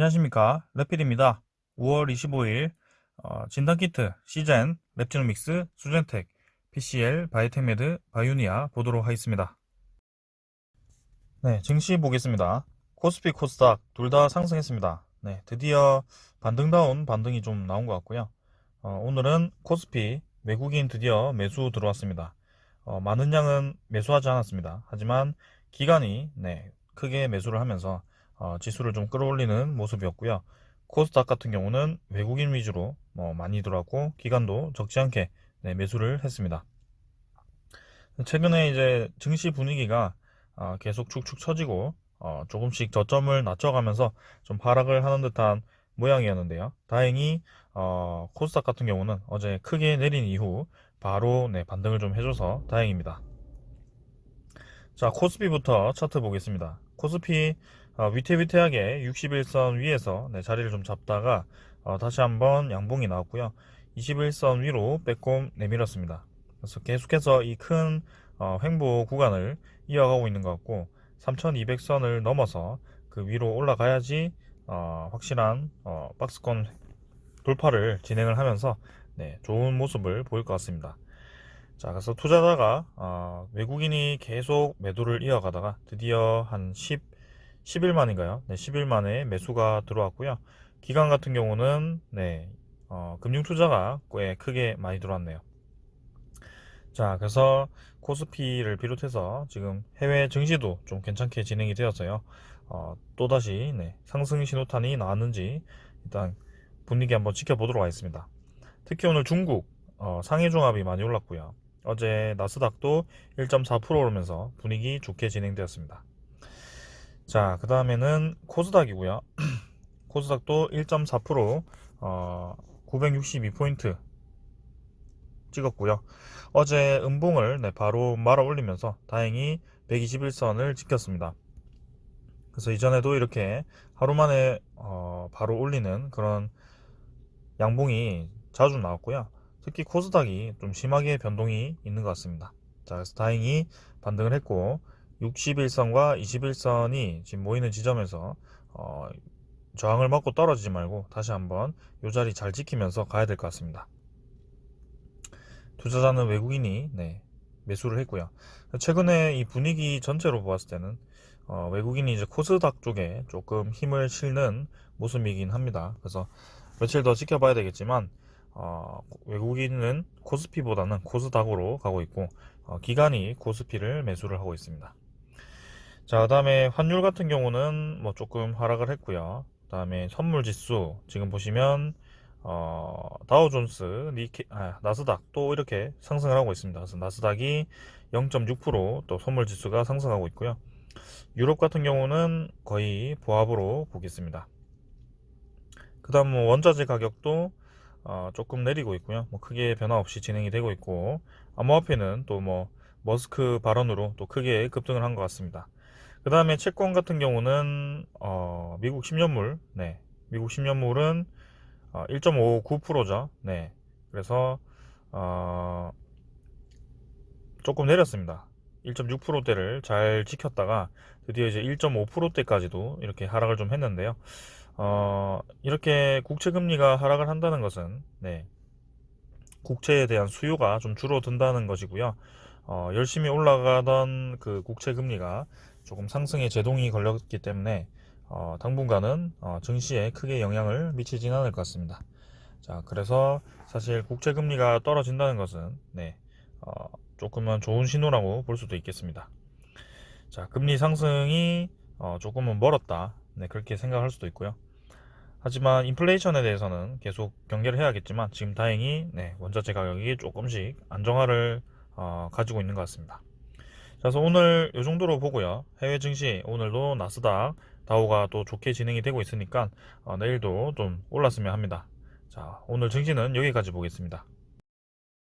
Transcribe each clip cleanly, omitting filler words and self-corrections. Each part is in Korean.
안녕하십니까, 랩필입니다. 5월 25일 진단키트 시젠, 랩지노믹스, 수젠텍, PCL, 바이오텍메드, 바이오니아 보도록 하겠습니다. 네, 증시 보겠습니다. 코스피, 코스닥 둘 다 상승했습니다. 네, 드디어 반등다운 반등이 좀 나온 것 같고요. 오늘은 코스피 외국인 드디어 매수 들어왔습니다. 많은 양은 매수하지 않았습니다. 하지만 기관이 크게 매수를 하면서 지수를 좀 끌어올리는 모습이었고요. 코스닥 같은 경우는 외국인 위주로 많이 들어왔고 기관도 적지 않게 매수를 했습니다. 최근에 이제 증시 분위기가 계속 축축 처지고 조금씩 저점을 낮춰가면서 좀 하락을 하는 듯한 모양이었는데요. 다행히 코스닥 같은 경우는 어제 크게 내린 이후 바로 반등을 좀 해줘서 다행입니다. 자, 코스피부터 차트 보겠습니다. 코스피 위태위태하게 61선 위에서 자리를 좀 잡다가 다시 한번 양봉이 나왔고요. 21선 위로 빼꼼 내밀었습니다. 그래서 계속해서 이 큰 횡보 구간을 이어가고 있는 것 같고 3200선을 넘어서 그 위로 올라가야지 확실한 박스권 돌파를 진행을 하면서 좋은 모습을 보일 것 같습니다. 자, 그래서 투자자가 외국인이 계속 매도를 이어가다가 드디어 한 10일 만인가요? 10일 만에 매수가 들어왔고요. 기관 같은 경우는 금융 투자가 꽤 크게 많이 들어왔네요. 자, 그래서 코스피를 비롯해서 지금 해외 증시도 좀 괜찮게 진행이 되어서요. 또다시 상승 신호탄이 나왔는지 일단 분위기 한번 지켜보도록 하겠습니다. 특히 오늘 중국 상해종합이 많이 올랐고요. 어제 나스닥도 1.4% 오르면서 분위기 좋게 진행되었습니다. 자, 그 다음에는 코스닥이고요. 코스닥도 1.4% 962포인트 찍었고요. 어제 음봉을 바로 말아 올리면서 다행히 121선을 지켰습니다. 그래서 이전에도 이렇게 하루 만에 바로 올리는 그런 양봉이 자주 나왔고요. 특히 코스닥이 좀 심하게 변동이 있는 것 같습니다. 자, 그래서 다행히 반등을 했고 61선과 21선이 지금 모이는 지점에서 저항을 맞고 떨어지지 말고 다시 한번 이 자리 잘 지키면서 가야 될 것 같습니다. 투자자는 외국인이 매수를 했고요. 최근에 이 분위기 전체로 보았을 때는 외국인이 이제 코스닥 쪽에 조금 힘을 실는 모습이긴 합니다. 그래서 며칠 더 지켜봐야 되겠지만 외국인은 코스피보다는 코스닥으로 가고 있고 기관이 코스피를 매수를 하고 있습니다. 자, 그 다음에 환율 같은 경우는 뭐 조금 하락을 했고요. 그 다음에 선물 지수 지금 보시면 다우존스, 나스닥 또 이렇게 상승을 하고 있습니다. 그래서 나스닥이 0.6%또 선물 지수가 상승하고 있고요. 유럽 같은 경우는 거의 보합으로 보겠습니다. 그 다음 뭐 원자재 가격도 조금 내리고 있고요. 뭐 크게 변화 없이 진행이 되고 있고 암호화폐는 또 뭐 머스크 발언으로 또 크게 급등을 한 것 같습니다. 그 다음에 채권 같은 경우는 미국 10년물, 미국 10년물은 1.59%죠. 그래서 조금 내렸습니다. 1.6%대를 잘 지켰다가 드디어 이제 1.5%대까지도 이렇게 하락을 좀 했는데요. 이렇게 국채 금리가 하락을 한다는 것은 국채에 대한 수요가 좀 줄어든다는 것이고요. 열심히 올라가던 그 국채 금리가 조금 상승에 제동이 걸렸기 때문에 당분간은 증시에 크게 영향을 미치진 않을 것 같습니다. 자, 그래서 사실 국채 금리가 떨어진다는 것은 조금은 좋은 신호라고 볼 수도 있겠습니다. 자, 금리 상승이 조금은 멀었다. 그렇게 생각할 수도 있고요. 하지만 인플레이션에 대해서는 계속 경계를 해야겠지만 지금 다행히 원자재 가격이 조금씩 안정화를 가지고 있는 것 같습니다. 그래서 오늘 이 정도로 보고요. 해외 증시 오늘도 나스닥, 다우가 또 좋게 진행이 되고 있으니까 내일도 좀 올랐으면 합니다. 자, 오늘 증시는 여기까지 보겠습니다.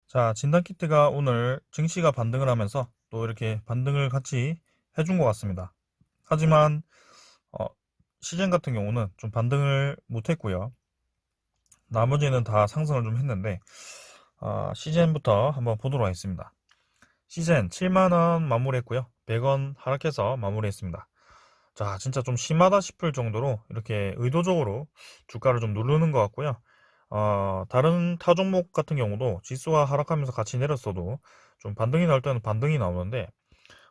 자, 진단키트가 오늘 증시가 반등을 하면서 또 이렇게 반등을 같이 해준 것 같습니다. 하지만 시젠 같은 경우는 좀 반등을 못했고요. 나머지는 다 상승을 좀 했는데 시젠부터 한번 보도록 하겠습니다. 시젠 7만원 마무리했고요. 100원 하락해서 마무리했습니다. 자, 진짜 좀 심하다 싶을 정도로 이렇게 의도적으로 주가를 좀 누르는 것 같고요. 다른 타 종목 같은 경우도 지수가 하락하면서 같이 내렸어도 좀 반등이 나올 때는 반등이 나오는데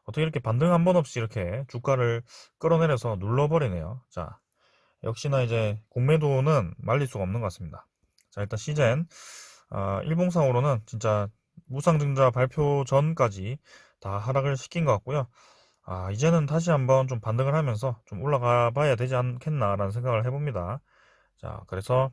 어떻게 이렇게 반등 한 번 없이 이렇게 주가를 끌어내려서 눌러버리네요. 자, 역시나 이제 공매도는 말릴 수가 없는 것 같습니다. 자, 일단 시젠 일봉상으로는 진짜 무상증자 발표 전까지 다 하락을 시킨 것 같고요. 이제는 다시 한번 좀 반등을 하면서 좀 올라가 봐야 되지 않겠나라는 생각을 해봅니다. 자, 그래서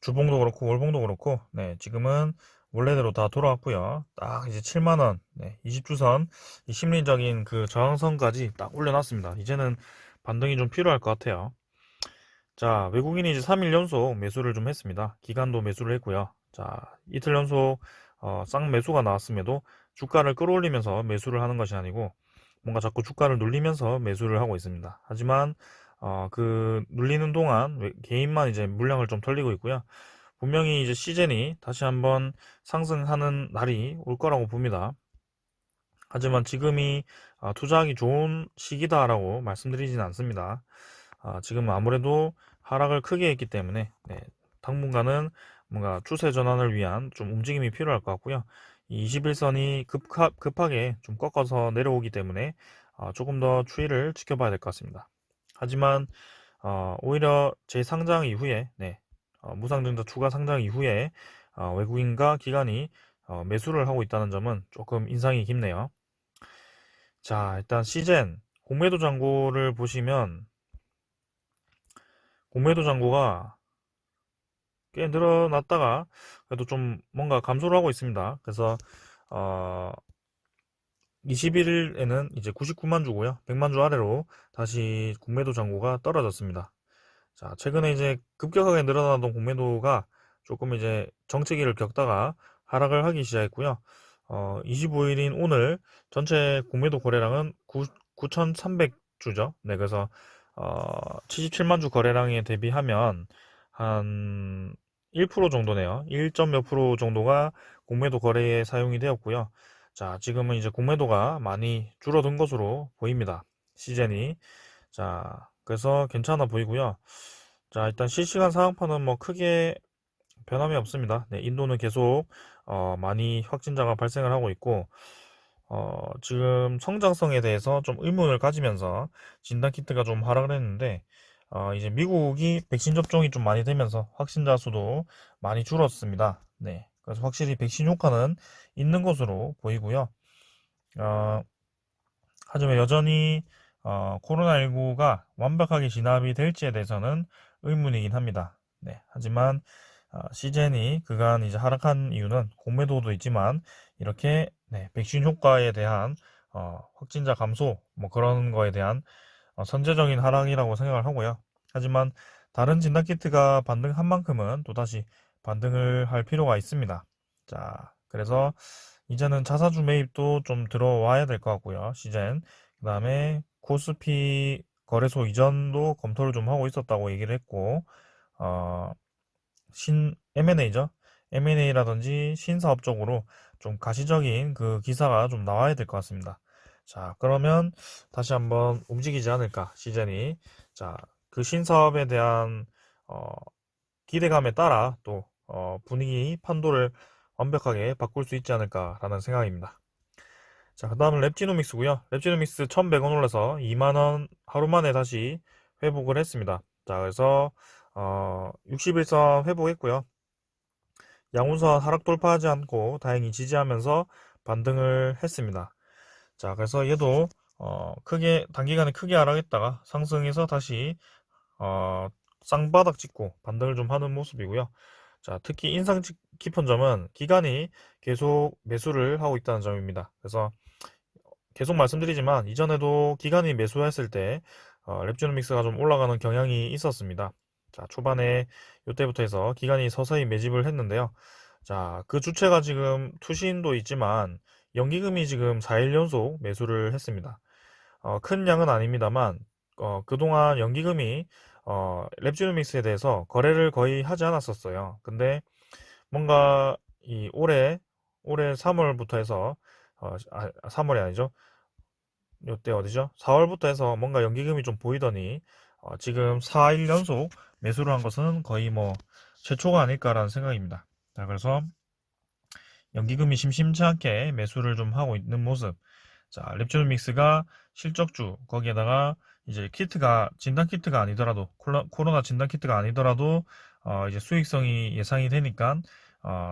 주봉도 그렇고 월봉도 그렇고, 네, 지금은 원래대로 다 돌아왔고요. 딱 이제 7만원, 네, 20주선, 이 심리적인 그 저항선까지 딱 올려놨습니다. 이제는 반등이 좀 필요할 것 같아요. 자, 외국인이 이제 3일 연속 매수를 좀 했습니다. 기간도 매수를 했고요. 자, 이틀 연속 쌍 매수가 나왔음에도 주가를 끌어올리면서 매수를 하는 것이 아니고 뭔가 자꾸 주가를 눌리면서 매수를 하고 있습니다. 하지만 그 눌리는 동안 개인만 이제 물량을 좀 털리고 있고요. 분명히 이제 시젠이 다시 한번 상승하는 날이 올 거라고 봅니다. 하지만 지금이 투자하기 좋은 시기다라고 말씀드리지는 않습니다. 지금 아무래도 하락을 크게 했기 때문에 네, 당분간은 뭔가 추세 전환을 위한 좀 움직임이 필요할 것 같고요. 이 21선이 급하게 좀 꺾어서 내려오기 때문에 조금 더 추이를 지켜봐야 될 것 같습니다. 하지만 오히려 재상장 이후에 네, 무상증자 추가 상장 이후에 외국인과 기관이 매수를 하고 있다는 점은 조금 인상이 깊네요. 자, 일단 시젠 공매도 잔고를 보시면 공매도 잔고가 꽤 늘어났다가 그래도 좀 뭔가 감소를 하고 있습니다. 그래서 어, 21일에는 이제 99만 주고요. 100만 주 아래로 다시 공매도 잔고가 떨어졌습니다. 자, 최근에 이제 급격하게 늘어나던 공매도가 조금 이제 정체기를 겪다가 하락을 하기 시작했고요. 25일인 오늘 전체 공매도 거래량은 9,300주죠. 네, 그래서 77만 주 거래량에 대비하면 한 1% 정도네요. 1점 몇 프로 정도가 공매도 거래에 사용이 되었고요. 자, 지금은 이제 공매도가 많이 줄어든 것으로 보입니다. 시젠이. 자, 그래서 괜찮아 보이고요. 자, 일단 실시간 상황판은 뭐 크게 변함이 없습니다. 네, 인도는 계속 많이 확진자가 발생을 하고 있고 지금 성장성에 대해서 좀 의문을 가지면서 진단키트가 좀 하락을 했는데 이제 미국이 백신 접종이 좀 많이 되면서 확진자 수도 많이 줄었습니다. 네, 그래서 확실히 백신 효과는 있는 것으로 보이고요. 어, 하지만 여전히 코로나19가 완벽하게 진압이 될지에 대해서는 의문이긴 합니다. 네, 하지만 시젠이 그간 이제 하락한 이유는 공매도도 있지만 이렇게 네, 백신 효과에 대한 확진자 감소 뭐 그런 거에 대한 선제적인 하락이라고 생각을 하고요. 하지만 다른 진단키트가 반등한 만큼은 또다시 반등을 할 필요가 있습니다. 자, 그래서 이제는 자사주 매입도 좀 들어와야 될 것 같고요. 시젠. 그 다음에 코스피 거래소 이전도 검토를 좀 하고 있었다고 얘기를 했고, 어, M&A죠. M&A라든지 신사업 적으로 좀 가시적인 그 기사가 좀 나와야 될 것 같습니다. 자, 그러면 다시 한번 움직이지 않을까, 시젠이. 자, 그 신사업에 대한, 어, 기대감에 따라 또, 분위기 판도를 완벽하게 바꿀 수 있지 않을까라는 생각입니다. 자, 그 다음은 랩지노믹스고요. 랩지노믹스 1100원 올라서 2만원 하루 만에 다시 회복을 했습니다. 자, 그래서 61선 회복했고요. 양운선 하락 돌파하지 않고 다행히 지지하면서 반등을 했습니다. 자, 그래서 얘도 크게 단기간에 크게 하락했다가 상승해서 다시 쌍바닥 찍고 반등을 좀 하는 모습이고요. 자, 특히 인상 깊은 점은 기간이 계속 매수를 하고 있다는 점입니다. 그래서 계속 말씀드리지만 이전에도 기간이 매수했을 때 랩지노믹스가 좀 올라가는 경향이 있었습니다. 자, 초반에 이때부터 해서 기간이 서서히 매집을 했는데요. 자, 그 주체가 지금 투신도 있지만 연기금이 지금 4일 연속 매수를 했습니다. 큰 양은 아닙니다만 그동안 연기금이 랩지노믹스에 대해서 거래를 거의 하지 않았었어요. 근데 뭔가 올해 3월부터 해서 3월이 아니죠. 요때 어디죠? 4월부터 해서 뭔가 연기금이 좀 보이더니 지금 4일 연속 매수를 한 것은 거의 뭐 최초가 아닐까라는 생각입니다. 자, 그래서 연기금이 심심치 않게 매수를 좀 하고 있는 모습. 자, 랩지노믹스가 실적주 거기에다가 이제 키트가 진단 키트가 아니더라도 코로나 진단 키트가 아니더라도 이제 수익성이 예상이 되니까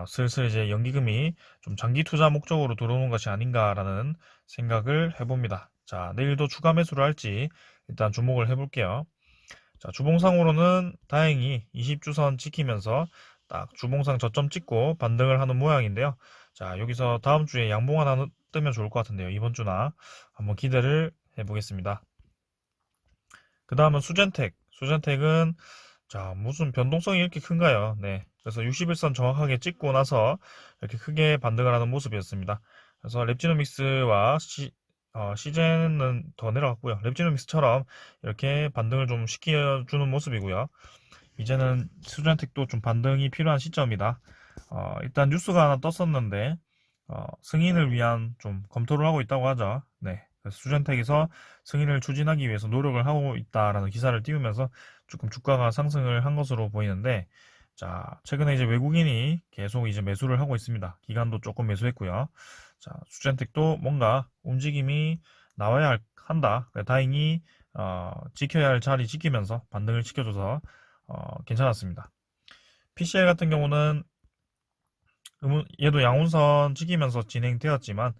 슬슬 이제 연기금이 좀 장기 투자 목적으로 들어오는 것이 아닌가라는 생각을 해봅니다. 자, 내일도 추가 매수를 할지 일단 주목을 해볼게요. 자, 주봉상으로는 다행히 20주선 지키면서 딱 주봉상 저점 찍고 반등을 하는 모양인데요. 자, 여기서 다음 주에 양봉 하나 뜨면 좋을 것 같은데요. 이번 주나 한번 기대를 해보겠습니다. 그 다음은 수젠텍. 수젠텍은 자, 무슨 변동성이 이렇게 큰가요? 네. 그래서 61선 정확하게 찍고 나서 이렇게 크게 반등을 하는 모습이었습니다. 그래서 랩지노믹스와 시젠은 더 내려갔고요. 랩지노믹스처럼 이렇게 반등을 좀 시켜주는 모습이고요. 이제는 수젠텍도 좀 반등이 필요한 시점이다. 일단 뉴스가 하나 떴었는데 승인을 위한 좀 검토를 하고 있다고 하죠. 네. 그래서 수젠텍에서 승인을 추진하기 위해서 노력을 하고 있다라는 기사를 띄우면서 조금 주가가 상승을 한 것으로 보이는데, 자, 최근에 이제 외국인이 계속 이제 매수를 하고 있습니다. 기관도 조금 매수했고요. 자, 수젠텍도 뭔가 움직임이 나와야 한다. 다행히 지켜야 할 자리 지키면서 반등을 시켜줘서 괜찮았습니다. PCL 같은 경우는 얘도 양운선 지키면서 진행되었지만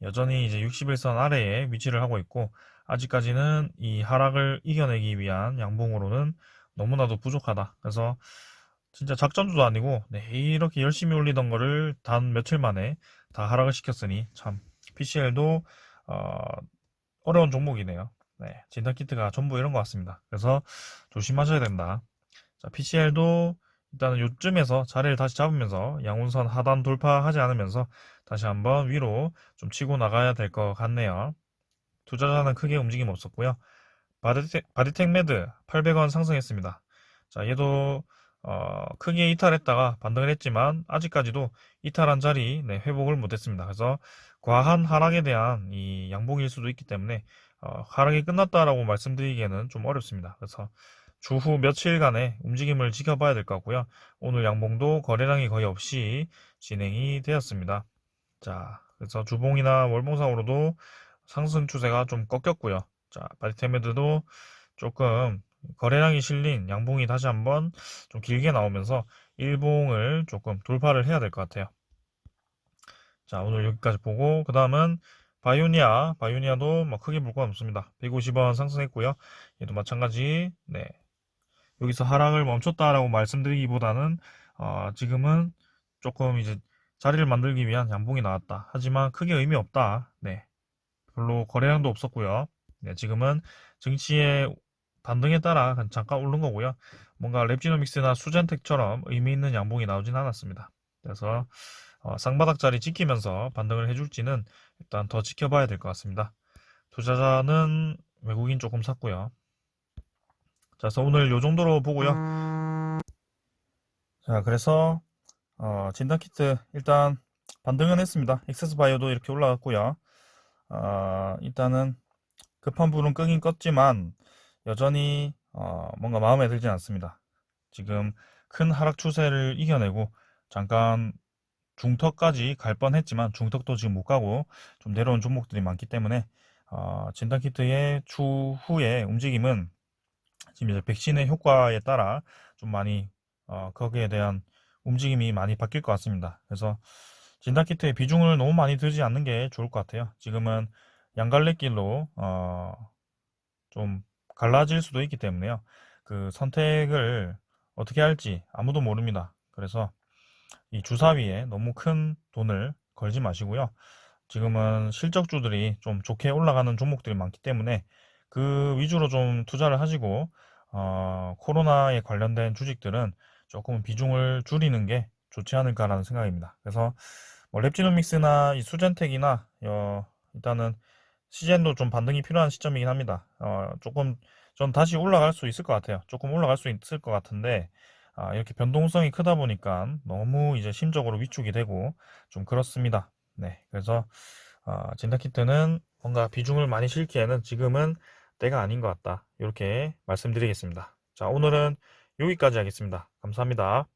여전히 이제 61선 아래에 위치를 하고 있고 아직까지는 이 하락을 이겨내기 위한 양봉으로는 너무나도 부족하다. 그래서 진짜 작전주도 아니고 네, 이렇게 열심히 올리던 거를 단 며칠 만에 다 하락을 시켰으니 참 PCL도 어려운 종목이네요. 네, 진단키트가 전부 이런 것 같습니다. 그래서 조심하셔야 된다. 자, PCL도 일단은 요쯤에서 자리를 다시 잡으면서 양운선 하단 돌파하지 않으면서 다시 한번 위로 좀 치고 나가야 될 것 같네요. 투자자는 크게 움직임 없었고요. 바디텍 매드 800원 상승했습니다. 자, 얘도 크게 이탈했다가 반등을 했지만 아직까지도 이탈한 자리 네, 회복을 못했습니다. 그래서 과한 하락에 대한 이 양봉일 수도 있기 때문에 하락이 끝났다라고 말씀드리기에는 좀 어렵습니다. 그래서 주후 며칠간의 움직임을 지켜봐야 될 것 같고요. 오늘 양봉도 거래량이 거의 없이 진행이 되었습니다. 자, 그래서 주봉이나 월봉상으로도 상승 추세가 좀 꺾였고요. 자, 바디테메드도 조금 거래량이 실린 양봉이 다시 한번 좀 길게 나오면서 일봉을 조금 돌파를 해야 될 것 같아요. 자, 오늘 여기까지 보고 그 다음은 바이오니아도 뭐 크게 볼 건 없습니다. 150원 상승했고요. 얘도 마찬가지 네, 여기서 하락을 멈췄다라고 말씀드리기보다는 지금은 조금 이제 자리를 만들기 위한 양봉이 나왔다. 하지만 크게 의미 없다. 네, 별로 거래량도 없었고요. 네, 지금은 증시의 반등에 따라 잠깐 오른 거고요. 뭔가 랩지노믹스나 수젠텍처럼 의미 있는 양봉이 나오진 않았습니다. 그래서 쌍바닥 자리 지키면서 반등을 해줄지는 일단 더 지켜봐야 될 것 같습니다. 투자자는 외국인 조금 샀고요. 자, 그래서 오늘 요 정도로 보고요. 자, 그래서 진단키트 일단 반등은 했습니다. 엑세스바이오도 이렇게 올라갔고요. 일단은 급한 불은 끄긴 껐지만 여전히 뭔가 마음에 들지 않습니다. 지금 큰 하락 추세를 이겨내고 잠깐 중턱까지 갈 뻔했지만 중턱도 지금 못 가고 좀 내려온 종목들이 많기 때문에 진단키트의 추후의 움직임은 지금 이제 백신의 효과에 따라 좀 많이 거기에 대한 움직임이 많이 바뀔 것 같습니다. 그래서 진단키트의 비중을 너무 많이 들지 않는 게 좋을 것 같아요. 지금은 양갈래길로 좀 갈라질 수도 있기 때문에요. 그 선택을 어떻게 할지 아무도 모릅니다. 그래서 이 주사위에 너무 큰 돈을 걸지 마시고요. 지금은 실적주들이 좀 좋게 올라가는 종목들이 많기 때문에 그 위주로 좀 투자를 하시고 코로나에 관련된 주식들은 조금 비중을 줄이는 게 좋지 않을까라는 생각입니다. 그래서 뭐 랩지노믹스나 이 수젠텍이나 일단은 시젠도 좀 반등이 필요한 시점이긴 합니다. 조금 전 다시 올라갈 수 있을 것 같아요. 조금 올라갈 수 있을 것 같은데 이렇게 변동성이 크다 보니까 너무 이제 심적으로 위축이 되고 좀 그렇습니다. 네, 그래서 진단키트는 뭔가 비중을 많이 실기에는 지금은 때가 아닌 것 같다. 이렇게 말씀드리겠습니다. 자, 오늘은 여기까지 하겠습니다. 감사합니다.